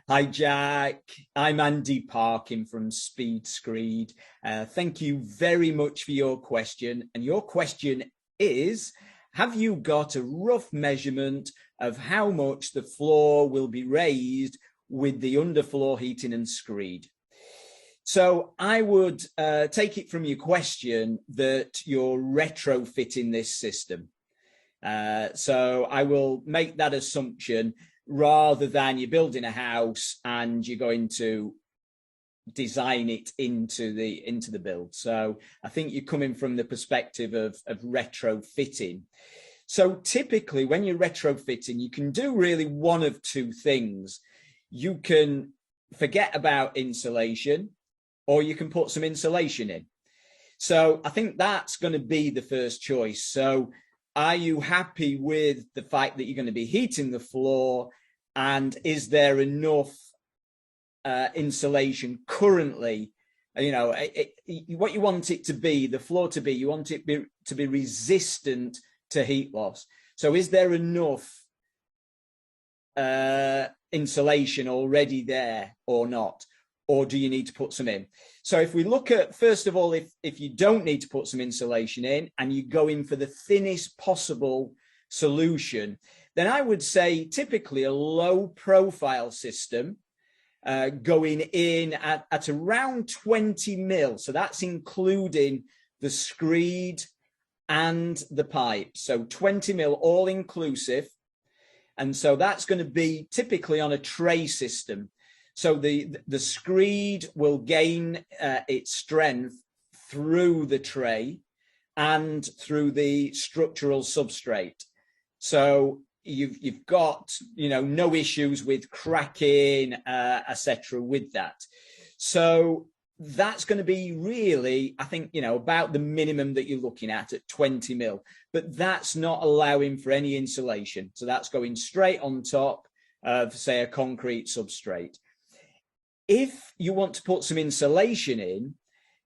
Hi, Jack. I'm Andy Parkin from Speed Screed. Thank you very much for your question. And your question is, have you got a rough measurement of how much the floor will be raised with the underfloor heating and screed? So I would take it from your question that you're retrofitting this system. So I will make that assumption rather than you're building a house and you're going to design it into the build. So I think you're coming from the perspective of retrofitting. So typically when you're retrofitting, you can do really one of two things. You can forget about insulation, or you can put some insulation in. So I think that's going to be the first choice. So are you happy with the fact that you're going to be heating the floor, and is there enough insulation currently? You know, what you want it to be, the floor to be, you want it to be resistant to heat loss. So is there enough insulation already there or not? Or do you need to put some in? So if we look at, first of all, if you don't need to put some insulation in and you go in for the thinnest possible solution, then I would say typically a low profile system going in at around 20 mil. So that's including the screed and the pipe. So 20 mil all inclusive. And so that's going to be typically on a tray system. So the screed will gain its strength through the tray and through the structural substrate. So you've got, you know, no issues with cracking, etc. with that. So that's going to be really, I think, you know, about the minimum that you're looking at 20 mil. But that's not allowing for any insulation. So that's going straight on top of, say, a concrete substrate. If you want to put some insulation in,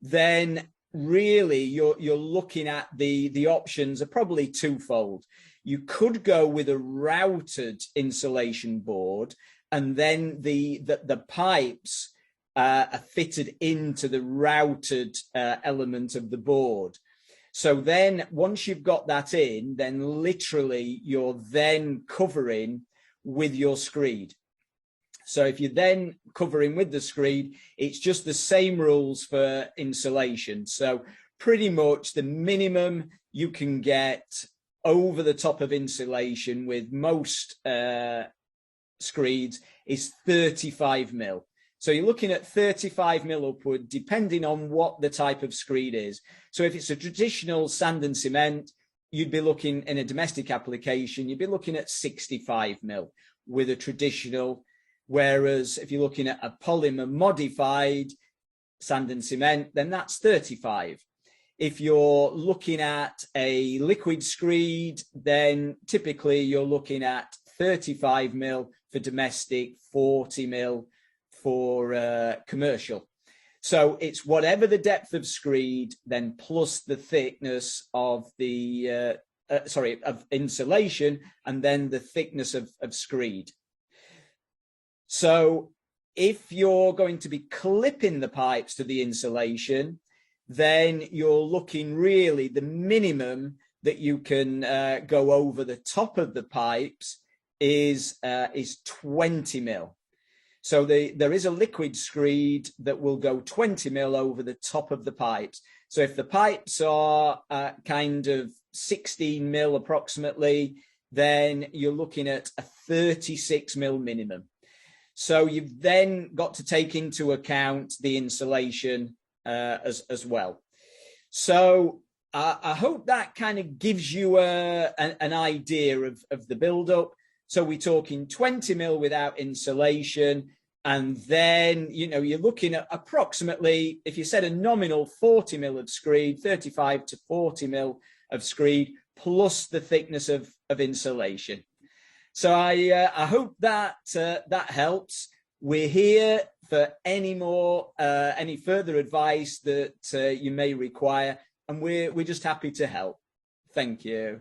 then really you're looking at the options are probably twofold. You could go with a routed insulation board, and then the pipes are fitted into the routed element of the board. So then once you've got that in, then literally you're then covering with your screed. So if you're then covering with the screed, it's just the same rules for insulation. So pretty much the minimum you can get over the top of insulation with most screeds is 35 mil. So you're looking at 35 mil upward, depending on what the type of screed is. So if it's a traditional sand and cement, you'd be looking in a domestic application, you'd be looking at 65 mil with a traditional. Whereas if you're looking at a polymer modified sand and cement, then that's 35. If you're looking at a liquid screed, then typically you're looking at 35 mil for domestic, 40 mil for commercial. So it's whatever the depth of screed, then plus the thickness of the, of insulation, and then the thickness of screed. So if you're going to be clipping the pipes to the insulation, then you're looking really the minimum that you can go over the top of the pipes is 20 mil. So there is a liquid screed that will go 20 mil over the top of the pipes. So if the pipes are kind of 16 mil approximately, then you're looking at a 36 mil minimum. So you've then got to take into account the insulation as well. So I hope that kind of gives you an idea of the build-up. So we're talking 20 mil without insulation, and then, you know, you're looking at approximately, if you said a nominal 40 mil of screed, 35 to 40 mil of screed, plus the thickness of insulation. So I hope that that helps. We're here for any further advice that you may require, and we're just happy to help. Thank you.